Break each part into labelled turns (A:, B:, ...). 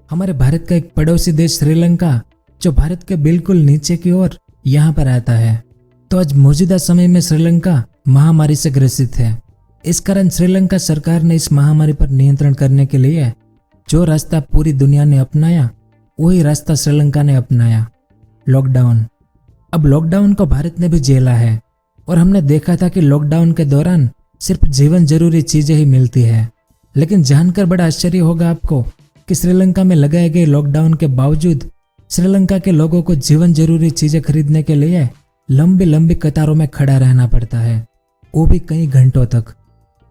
A: हमारे भारत का एक पड़ोसी देश श्रीलंका, जो भारत के बिल्कुल नीचे की ओर यहाँ पर आता है। तो आज मौजूदा समय में श्रीलंका महामारी से ग्रसित है। इस कारण श्रीलंका सरकार ने इस महामारी पर नियंत्रण करने के लिए जो रास्ता पूरी दुनिया ने अपनाया, वही रास्ता श्रीलंका ने अपनाया, लॉकडाउन। अब लॉकडाउन को भारत ने भी झेला है और हमने देखा था कि लॉकडाउन के दौरान सिर्फ जीवन जरूरी चीजें ही मिलती है। लेकिन जानकर बड़ा आश्चर्य होगा आपको कि श्रीलंका में लगाए गए लॉकडाउन के बावजूद श्रीलंका के लोगों को जीवन जरूरी चीजें खरीदने के लिए लंबी लंबी कतारों में खड़ा रहना पड़ता है, वो भी कई घंटों तक,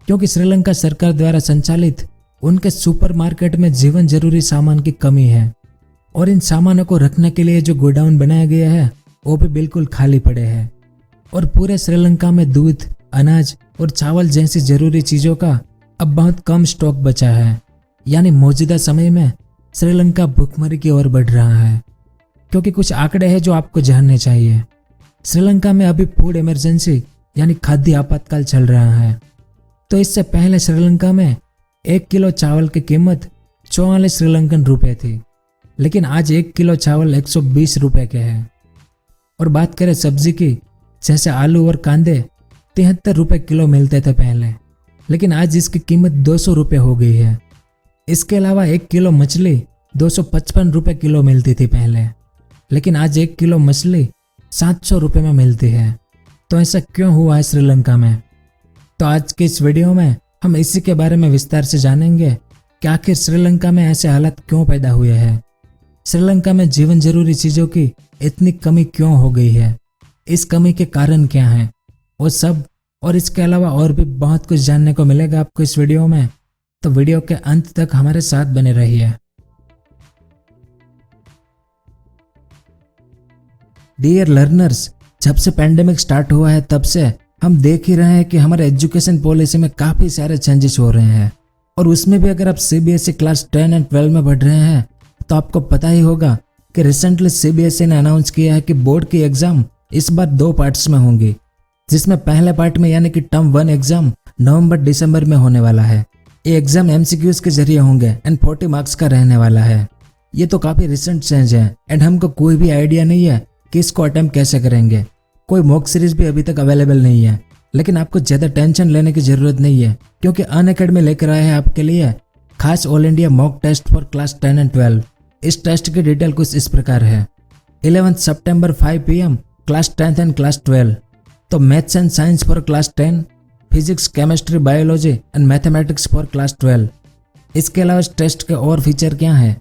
A: क्योंकि श्रीलंका सरकार द्वारा संचालित उनके सुपरमार्केट में जीवन जरूरी सामान की कमी है और इन सामानों को रखने के लिए जो गोडाउन बनाया गया है वो भी बिल्कुल खाली पड़े हैं। और पूरे श्रीलंका में दूध, अनाज और चावल जैसी जरूरी चीजों का अब बहुत कम स्टॉक बचा है। यानी मौजूदा समय में श्रीलंका भूखमरी की ओर बढ़ रहा है। क्योंकि कुछ आंकड़े हैं जो आपको जानने चाहिए। श्रीलंका में अभी फूड इमरजेंसी यानी खाद्य आपातकाल चल रहा है। तो इससे पहले श्रीलंका में 1 किलो चावल की कीमत 44 श्रीलंकन रुपए थी, लेकिन आज 1 किलो चावल 120 रुपए के हैं। और बात करें सब्जी की, जैसे आलू और कांदे 73 रुपए किलो मिलते थे पहले, लेकिन आज इसकी कीमत 200 रुपए हो गई है। इसके अलावा 1 किलो मछली 255 रुपए किलो मिलती थी पहले, लेकिन आज 1 किलो मछली 700 रुपए में मिलती है। तो ऐसा क्यों हुआ है श्रीलंका में? तो आज के इस वीडियो में हम इसी के बारे में विस्तार से जानेंगे कि आखिर श्रीलंका में ऐसे हालात क्यों पैदा हुए हैं, श्रीलंका में जीवन जरूरी चीजों की इतनी कमी क्यों हो गई है, इस कमी के कारण क्या हैं, वो सब और इसके अलावा और भी बहुत कुछ जानने को मिलेगा आपको इस वीडियो में। तो वीडियो के अंत तक हमारे साथ बने रहिए। डियर लर्नर्स, जब से पैंडेमिक स्टार्ट हुआ है तब से हम देख ही रहे हैं कि हमारे एजुकेशन पॉलिसी में काफ़ी सारे चेंजेस हो रहे हैं। और उसमें भी अगर आप सीबीएसई क्लास 10 और 12 में पढ़ रहे हैं तो आपको पता ही होगा कि रिसेंटली सीबीएसई ने अनाउंस किया है कि बोर्ड की एग्जाम इस बार 2 पार्ट्स में होंगी, जिसमें पहले पार्ट में यानी कि टर्म 1 एग्जाम नवंबर-दिसंबर में होने वाला है। ये एग्जाम एमसीक्यूज के जरिए होंगे एंड 40 मार्क्स का रहने वाला है। ये तो काफ़ी रिसेंट चेंज है एंड हमको कोई भी आइडिया नहीं है कि इसको अटेम्प्ट कैसे करेंगे। कोई मॉक सीरीज भी अभी तक अवेलेबल नहीं है, लेकिन आपको ज़्यादा टेंशन लेने की ज़रूरत नहीं है, क्योंकि अनअकैडमी लेकर आए हैं आपके लिए खास all India mock test for class 10 and 12। इस टेस्ट की डिटेल कुछ इस प्रकार है। 11 सितंबर 5 PM क्लास 10 एंड क्लास 12। तो maths and science for class 10, physics, chemistry, biology and mathematics for class 12। इसके अलावा इस टेस्ट के और फीचर क्या है,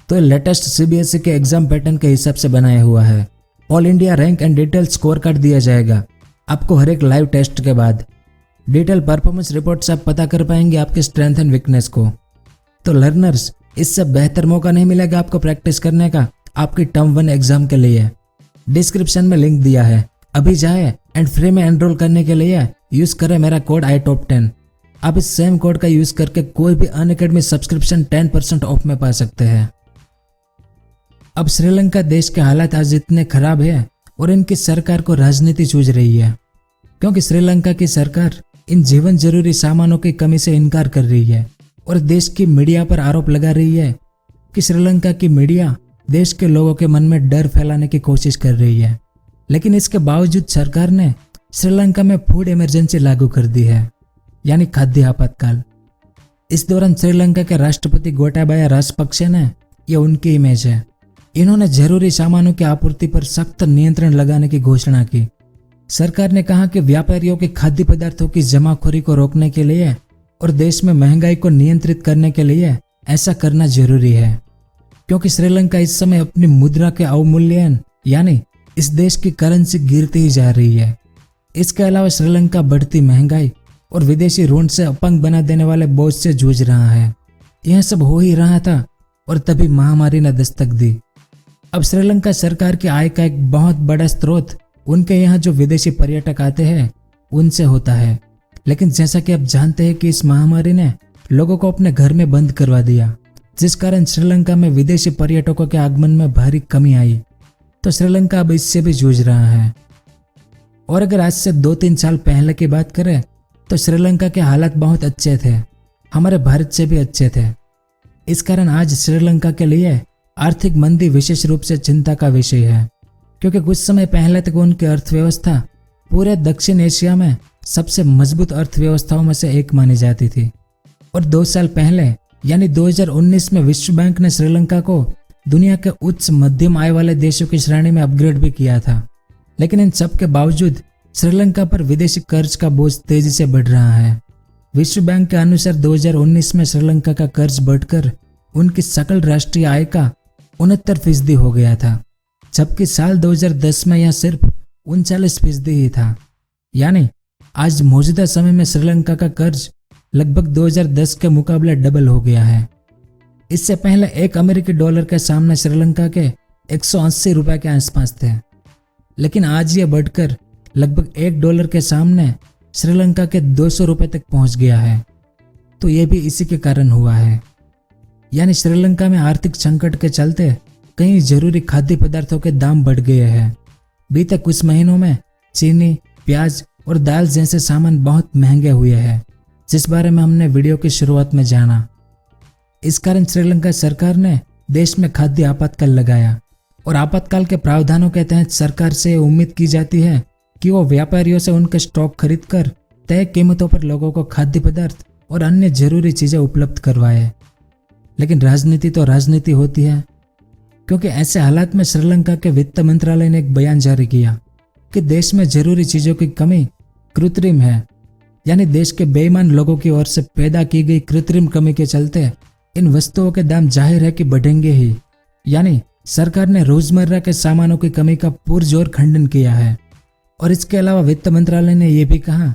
A: तो लेटेस्ट सीबीएसई के एग्जाम पैटर्न के हिसाब से बनाया हुआ है। All India rank and detail score card दिया जाएगा आपको हर एक लाइव टेस्ट के बाद। डिटेल परफॉर्मेंस रिपोर्ट से आप पता कर पाएंगे आपके स्ट्रेंथ एंड वीकनेस को। तो लर्नर्स, इससे बेहतर मौका नहीं मिलेगा आपको प्रैक्टिस करने का आपकी टर्म 1 एग्जाम के लिए। डिस्क्रिप्शन में लिंक दिया है, अभी जाए एंड फ्री में एनरोल करने के लिए यूज करें मेरा कोड iTop10। आप इस सेम कोड का यूज करके कोई भी अनअकैडमी सब्सक्रिप्शन 10% ऑफ में पा सकते हैं। अब श्रीलंका देश के हालात आज इतने खराब है और इनकी सरकार को राजनीति सूझ रही है, क्योंकि श्रीलंका की सरकार इन जीवन जरूरी सामानों की कमी से इनकार कर रही है और देश की मीडिया पर आरोप लगा रही है कि श्रीलंका की मीडिया देश के लोगों के मन में डर फैलाने की कोशिश कर रही है। लेकिन इसके बावजूद सरकार ने श्रीलंका में फूड इमरजेंसी लागू कर दी है, यानी खाद्य आपातकाल। इस दौरान श्रीलंका के राष्ट्रपति गोटाबाया राजपक्षे ने, यह उनकी इमेज है, इन्होंने जरूरी सामानों की आपूर्ति पर सख्त नियंत्रण लगाने की घोषणा की। सरकार ने कहा कि व्यापारियों के खाद्य पदार्थों की जमाखोरी को रोकने के लिए और देश में महंगाई को नियंत्रित करने के लिए ऐसा करना जरूरी है, क्योंकि श्रीलंका इस समय अपनी मुद्रा के अवमूल्यन यानी इस देश की करेंसी गिरती ही जा रही है। इसके अलावा श्रीलंका बढ़ती महंगाई और विदेशी ऋण से अपंग बना देने वाले बोझ से जूझ रहा है। यह सब हो ही रहा था और तभी महामारी ने दस्तक दी। अब श्रीलंका सरकार की आय का एक बहुत बड़ा स्रोत उनके यहाँ जो विदेशी पर्यटक आते हैं उनसे होता है। लेकिन जैसा कि आप जानते हैं कि इस महामारी ने लोगों को अपने घर में बंद करवा दिया, जिस कारण श्रीलंका में विदेशी पर्यटकों के आगमन में भारी कमी आई। तो श्रीलंका अब इससे भी जूझ रहा है। और अगर आज से 2-3 साल पहले की बात करें तो श्रीलंका के हालात बहुत अच्छे थे, हमारे भारत से भी अच्छे थे। इस कारण आज श्रीलंका के लिए आर्थिक मंदी विशेष रूप से चिंता का विषय है, क्योंकि कुछ समय पहले तक उनकी अर्थव्यवस्था पूरे दक्षिण एशिया में सबसे मजबूत अर्थव्यवस्थाओं में से एक मानी जाती थी। और 2 साल पहले यानी 2019 में विश्व बैंक ने श्रीलंका को दुनिया के उच्च मध्यम आय वाले देशों की श्रेणी में अपग्रेड भी किया था। लेकिन इन सब के बावजूद श्रीलंका पर विदेशी कर्ज का बोझ तेजी से बढ़ रहा है। विश्व बैंक के अनुसार 2019 में श्रीलंका का कर्ज बढ़कर उनकी सकल राष्ट्रीय आय का 69% हो गया था, जबकि साल 2010 में यह सिर्फ 39% ही था। यानी आज मौजूदा समय में श्रीलंका का कर्ज लगभग 2010 के मुकाबले डबल हो गया है। इससे पहले एक अमेरिकी डॉलर के सामने श्रीलंका के 180 रुपए के आसपास थे, लेकिन आज यह बढ़कर लगभग $1 के सामने श्रीलंका के 200 रुपए तक पहुंच गया है। तो यह भी इसी के कारण हुआ है। यानी श्रीलंका में आर्थिक संकट के चलते कई जरूरी खाद्य पदार्थों के दाम बढ़ गए हैं। बीते कुछ महीनों में चीनी, प्याज और दाल जैसे सामान बहुत महंगे हुए हैं, जिस बारे में हमने वीडियो की शुरुआत में जाना। इस कारण श्रीलंका सरकार ने देश में खाद्य आपातकाल लगाया और आपातकाल के प्रावधानों के तहत सरकार से उम्मीद की जाती है कि वो व्यापारियों से उनके स्टॉक खरीदकर तय कीमतों पर लोगों को खाद्य पदार्थ और अन्य जरूरी चीजें उपलब्ध करवाए। लेकिन राजनीति तो राजनीति होती है, क्योंकि ऐसे हालात में श्रीलंका के वित्त मंत्रालय ने एक बयान जारी किया कि देश में जरूरी चीजों की कमी कृत्रिम है। यानी देश के बेईमान लोगों की ओर से पैदा की गई कृत्रिम कमी के चलते इन वस्तुओं के दाम जाहिर है कि बढ़ेंगे ही। यानी सरकार ने रोजमर्रा के सामानों की कमी का पुरजोर खंडन किया है। और इसके अलावा वित्त मंत्रालय ने यह भी कहा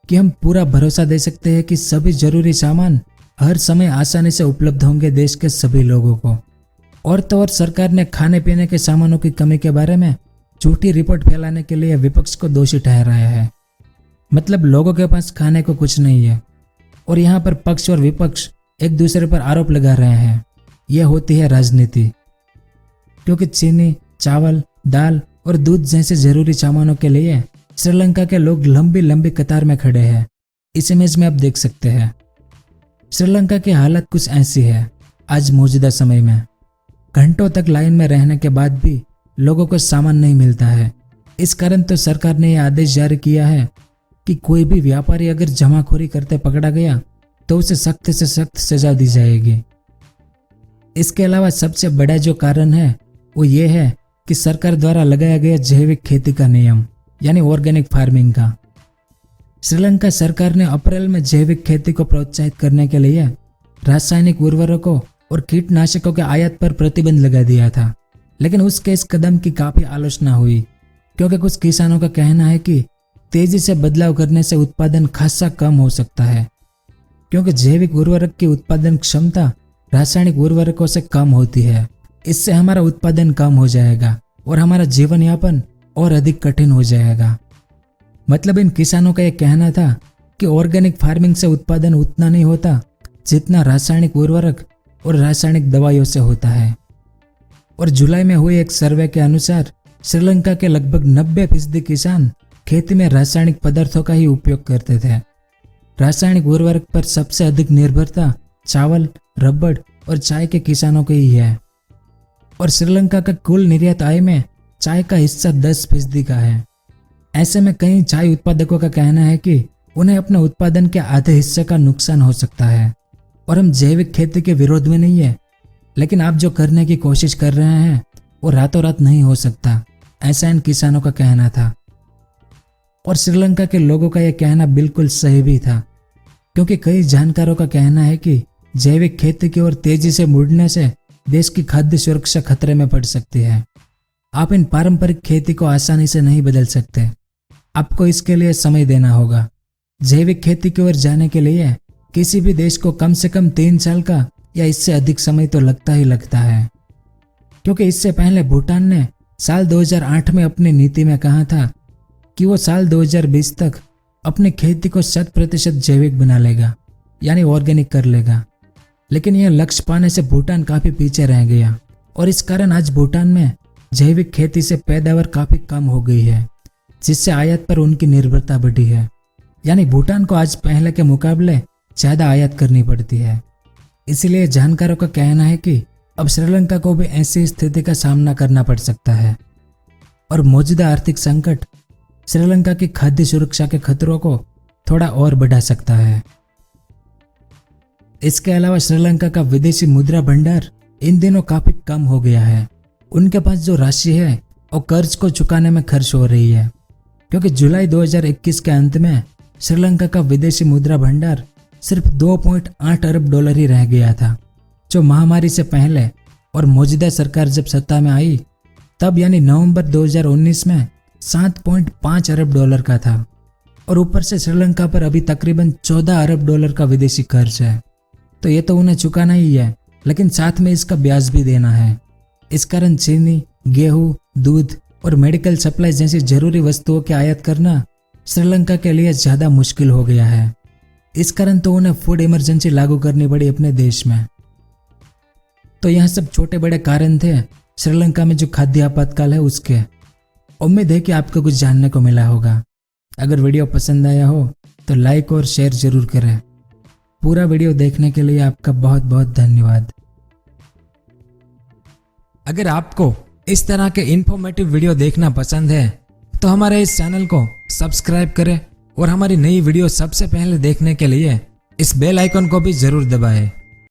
A: कि हम पूरा भरोसा दे सकते हैं कि सभी जरूरी सामान हर समय आसानी से उपलब्ध होंगे देश के सभी लोगों को। और तो और सरकार ने खाने पीने के सामानों की कमी के बारे में झूठी रिपोर्ट फैलाने के लिए विपक्ष को दोषी ठहराया है। मतलब लोगों के पास खाने को कुछ नहीं है और यहाँ पर पक्ष और विपक्ष एक दूसरे पर आरोप लगा रहे हैं। यह होती है राजनीति, क्योंकि चीनी, चावल, दाल और दूध जैसे जरूरी सामानों के लिए श्रीलंका के लोग लंबी लंबी कतार में खड़े हैं। इस इमेज में आप देख सकते हैं। श्रीलंका की हालत कुछ ऐसी है आज मौजूदा समय में। घंटों तक लाइन में रहने के बाद भी लोगों को सामान नहीं मिलता है। इस कारण तो सरकार ने यह आदेश जारी किया है कि कोई भी व्यापारी अगर जमाखोरी करते पकड़ा गया तो उसे सख्त से सख्त सजा दी जाएगी। इसके अलावा सबसे बड़ा जो कारण है वो ये है कि सरकार द्वारा लगाया गया जैविक खेती का नियम, यानी ऑर्गेनिक फार्मिंग का। श्रीलंका सरकार ने अप्रैल में जैविक खेती को प्रोत्साहित करने के लिए रासायनिक उर्वरकों और कीटनाशकों के आयात पर प्रतिबंध लगा दिया था। लेकिन उसके इस कदम की काफी आलोचना हुई, क्योंकि कुछ किसानों का कहना है कि तेजी से बदलाव करने से उत्पादन खासा कम हो सकता है, क्योंकि जैविक उर्वरक की उत्पादन क्षमता रासायनिक उर्वरकों से कम होती है। इससे हमारा उत्पादन कम हो जाएगा और हमारा जीवन यापन और अधिक कठिन हो जाएगा। मतलब इन किसानों का यह कहना था कि ऑर्गेनिक फार्मिंग से उत्पादन उतना नहीं होता जितना रासायनिक उर्वरक और रासायनिक दवाइयों से होता है। और जुलाई में हुए एक सर्वे के अनुसार श्रीलंका के लगभग 90% किसान खेती में रासायनिक पदार्थों का ही उपयोग करते थे। रासायनिक उर्वरक पर सबसे अधिक निर्भरता चावल, रबड़ और चाय के किसानों की ही है। और श्रीलंका का कुल निर्यात आय में चाय का हिस्सा 10% का है। ऐसे में कई चाय उत्पादकों का कहना है कि उन्हें अपने उत्पादन के आधे हिस्से का नुकसान हो सकता है। और हम जैविक खेती के विरोध में नहीं है, लेकिन आप जो करने की कोशिश कर रहे हैं वो रातों रात नहीं हो सकता, ऐसा इन किसानों का कहना था। और श्रीलंका के लोगों का यह कहना बिल्कुल सही भी था, क्योंकि कई जानकारों का कहना है कि जैविक खेती की ओर तेजी से मुड़ने से देश की खाद्य सुरक्षा खतरे में पड़ सकती है। आप इन पारंपरिक खेती को आसानी से नहीं बदल सकते, आपको इसके लिए समय देना होगा। जैविक खेती की ओर जाने के लिए किसी भी देश को कम से कम 3 साल का या इससे अधिक समय तो लगता ही लगता है, क्योंकि इससे पहले भूटान ने साल 2008 में अपनी नीति में कहा था कि वो साल 2020 तक अपनी खेती को 100% जैविक बना लेगा, यानी ऑर्गेनिक कर लेगा। लेकिन यह लक्ष्य पाने से भूटान काफी पीछे रह गया और इस कारण आज भूटान में जैविक खेती से पैदावार काफी कम हो गई है, जिससे आयात पर उनकी निर्भरता बढ़ी है। यानी भूटान को आज पहले के मुकाबले ज्यादा आयात करनी पड़ती है। इसलिए जानकारों का कहना है कि अब श्रीलंका को भी ऐसी स्थिति का सामना करना पड़ सकता है और मौजूदा आर्थिक संकट श्रीलंका की खाद्य सुरक्षा के खतरों को थोड़ा और बढ़ा सकता है। इसके अलावा श्रीलंका का विदेशी मुद्रा भंडार इन दिनों काफी कम हो गया है। उनके पास जो राशि है वो कर्ज को चुकाने में खर्च हो रही है, क्योंकि जुलाई 2021 के अंत में श्रीलंका का विदेशी मुद्रा भंडार सिर्फ 2.8 अरब डॉलर ही रह गया था, जो महामारी से पहले और मौजूदा सरकार जब सत्ता में आई तब यानी नवंबर 2019 में 7.5 अरब डॉलर का था। और ऊपर से श्रीलंका पर अभी तकरीबन 14 अरब डॉलर का विदेशी कर्ज है। तो ये तो उन्हें चुकाना ही है, लेकिन साथ में इसका ब्याज भी देना है। इस कारण चीनी, गेहूं, दूध और मेडिकल सप्लाई जैसी जरूरी वस्तुओं की आयात करना श्रीलंका के लिए ज्यादा मुश्किल हो गया है। इस कारण तो उन्हें फूड इमरजेंसी लागू करनी पड़ी अपने देश में। तो यह सब छोटे बड़े कारण थे श्रीलंका में जो खाद्य आपातकाल है उसके। उम्मीद है कि आपको कुछ जानने को मिला होगा। अगर वीडियो पसंद आया हो तो लाइक और शेयर जरूर करें। पूरा वीडियो देखने के लिए आपका बहुत बहुत धन्यवाद। अगर आपको इस तरह के इंफॉर्मेटिव वीडियो देखना पसंद है तो हमारे इस चैनल को सब्सक्राइब करें और हमारी नई वीडियो सबसे पहले देखने के लिए इस बेल आइकन को भी जरूर दबाएं।